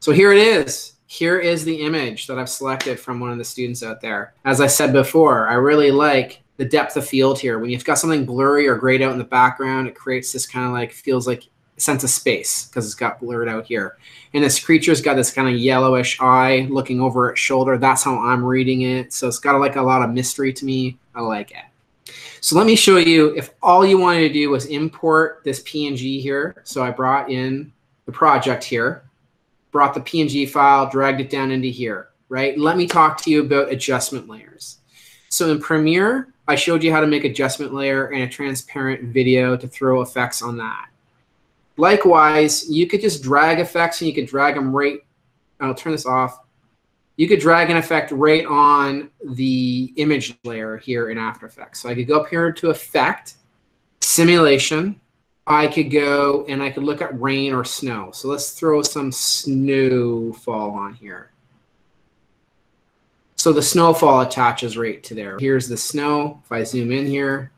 So here it is. Here is the image that I've selected from one of the students out there. As I said before, I really like the depth of field here. When you've got something blurry or grayed out in the background, it creates this kind of like, feels like sense of space because it's got blurred out here. And this creature's got this kind of yellowish eye looking over its shoulder. That's how I'm reading it. So it's got like a lot of mystery to me. I like it. So let me show you, if all you wanted to do was import this PNG here. So I brought in the project here, brought the PNG file, dragged it down into here, right? Let me talk to you about adjustment layers. So in Premiere, I showed you how to make adjustment layer and a transparent video to throw effects on that. Likewise, you could just drag effects and you could drag them right, I'll turn this off. You could drag an effect right on the image layer here in After Effects. So I could go up here to Effect, Simulation. I could go and I could look at rain or snow. So let's throw some snowfall on here. So the snowfall attaches right to there. Here's the snow. If I zoom in here.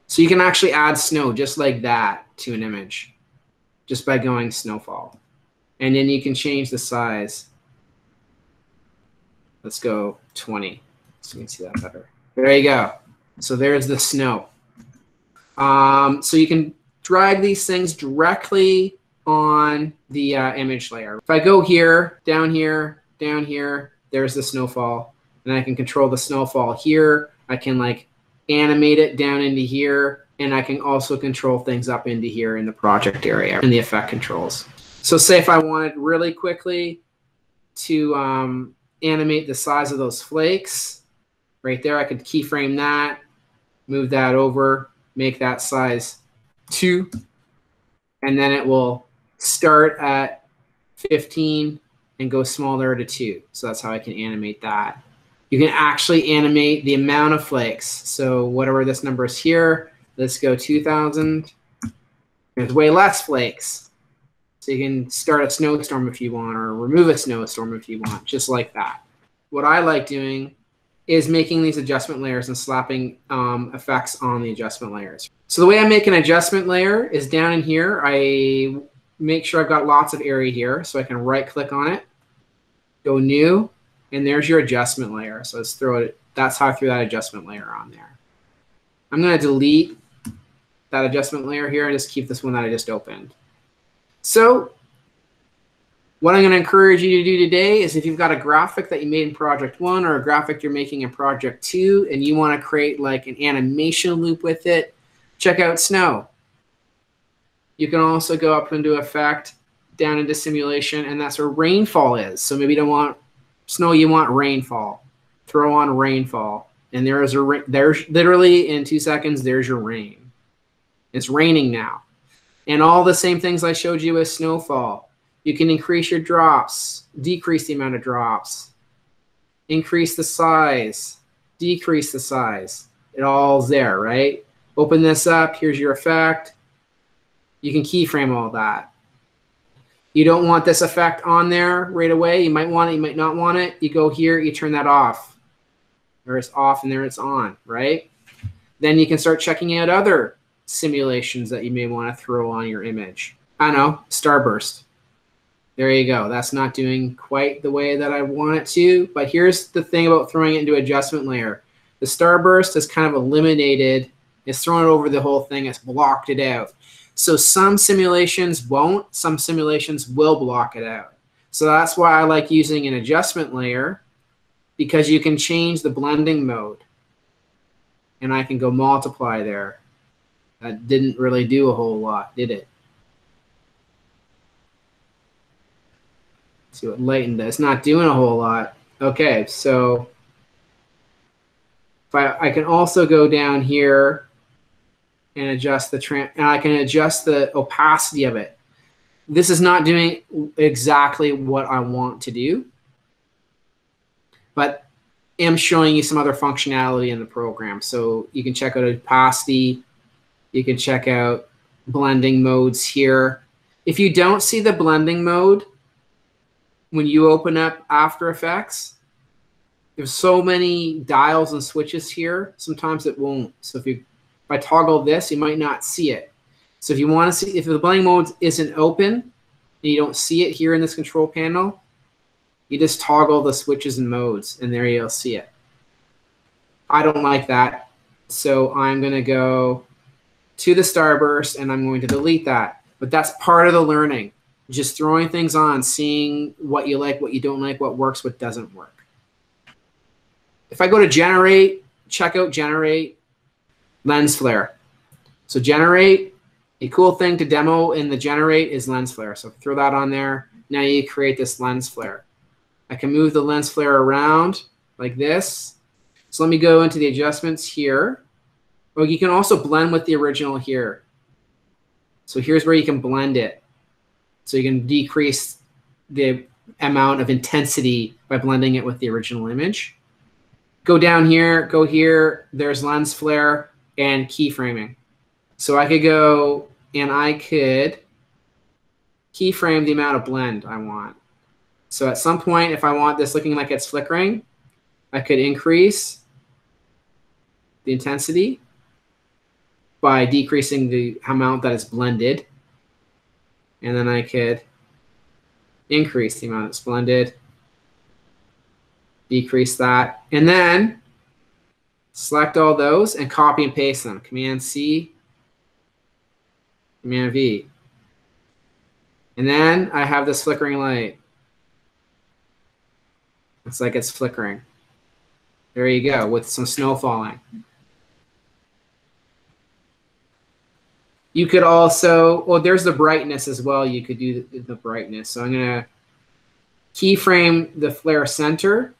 So you can actually add snow just like that to an image just by going snowfall. And then you can change the size. Let's go 20 so you can see that better. There you go. So there's the snow. So you can drag these things directly on the image layer. If I go here, down here, down here, there's the snowfall. And I can control the snowfall here. I can like animate it down into here. And I can also control things up into here in the project area in the effect controls. So say if I wanted really quickly to animate the size of those flakes, right there, I could keyframe that, move that over, make that size 2, and then it will start at 15 and go smaller to 2. So that's how I can animate that. You can actually animate the amount of flakes. So whatever this number is here, let's go 2,000. There's way less flakes. So you can start a snowstorm if you want, or remove a snowstorm if you want, just like that. What I like doing is making these adjustment layers and slapping effects on the adjustment layers. So the way I make an adjustment layer is down in here. I make sure I've got lots of area here, so I can right click on it, go new, and there's your adjustment layer. So let's throw it, that's how I threw that adjustment layer on there. I'm gonna delete that adjustment layer here and just keep this one that I just opened. So what I'm going to encourage you to do today is if you've got a graphic that you made in Project 1 or a graphic you're making in Project 2 and you want to create like an animation loop with it, check out Snow. You can also go up into Effect, down into Simulation, and that's where Rainfall is. So maybe you don't want snow, you want rainfall. Throw on rainfall. And there's literally in 2 seconds, there's your rain. It's raining now. And all the same things I showed you with snowfall. You can increase your drops, decrease the amount of drops, increase the size, decrease the size. It all's there, right? Open this up. Here's your effect. You can keyframe all that. You don't want this effect on there right away. You might want it, you might not want it. You go here, you turn that off. There it's off and there it's on, right? Then you can start checking out other simulations that you may want to throw on your image. I know, starburst. There you go. That's not doing quite the way that I want it to, but here's the thing about throwing it into adjustment layer. The starburst is kind of eliminated. It's thrown it over the whole thing. It's blocked it out. So some simulations won't. Some simulations will block it out. So that's why I like using an adjustment layer, because you can change the blending mode. And I can go multiply there. That didn't really do a whole lot, did it? See what lighten does. It's not doing a whole lot. Okay, so if I can also go down here and adjust the and I can adjust the opacity of it. This is not doing exactly what I want to do, but I'm showing you some other functionality in the program. So you can check out opacity. You can check out blending modes here. If you don't see the blending mode when you open up After Effects, there's so many dials and switches here, sometimes it won't. So if I toggle this, you might not see it. So if you want to see, if the blending mode isn't open and you don't see it here in this control panel, you just toggle the switches and modes, and there you'll see it. I don't like that, so I'm going to go to the starburst, and I'm going to delete that. But that's part of the learning, just throwing things on, seeing what you like, what you don't like, what works, what doesn't work. If I go to generate, check out generate lens flare. So generate, a cool thing to demo in the generate is lens flare. So throw that on there. Now you create this lens flare. I can move the lens flare around like this. So let me go into the adjustments here. Oh, you can also blend with the original here. So here's where you can blend it. So you can decrease the amount of intensity by blending it with the original image. Go down here, go here. There's lens flare and keyframing. So I could go and I could keyframe the amount of blend I want. So at some point, if I want this looking like it's flickering, I could increase the intensity by decreasing the amount that is blended. And then I could increase the amount that's blended, decrease that, and then select all those and copy and paste them. Command C, Command V. And then I have this flickering light. It's like it's flickering. There you go, with some snow falling. You could also, well, there's the brightness as well. You could do the brightness. So I'm going to keyframe the flare center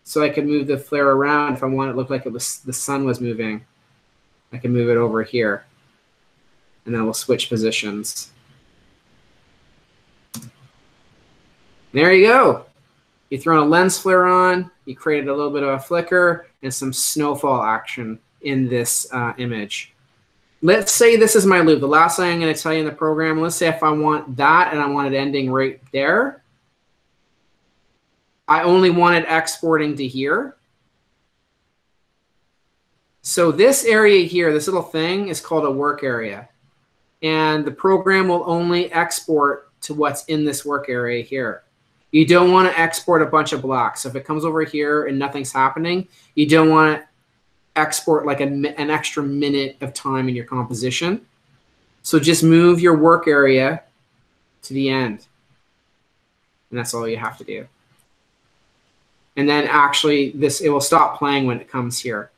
so I can move the flare around. If I want it to look like it was the sun was moving, I can move it over here. And then we'll switch positions. There you go. You throw a lens flare on, you created a little bit of a flicker and some snowfall action in this image. Let's say this is my loop. The last thing I'm going to tell you in the program, let's say if I want that and I want it ending right there, I only want it exporting to here. So this area here, this little thing is called a work area. And the program will only export to what's in this work area here. You don't want to export a bunch of blocks. So if it comes over here and nothing's happening, you don't want to export like an extra minute of time in your composition. So just move your work area to the end. And that's all you have to do. And then actually it will stop playing when it comes here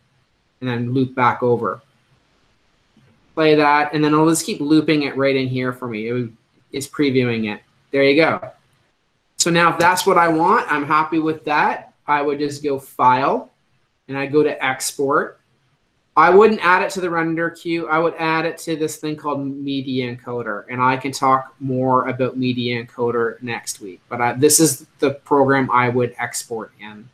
and then loop back over. Play that, and then I'll just keep looping it right in here for me. It's previewing it. There you go. So now if that's what I want, I'm happy with that. I would just go File, and I go to Export. I wouldn't add it to the render queue. I would add it to this thing called Media Encoder, and I can talk more about Media Encoder next week. But this is the program I would export in.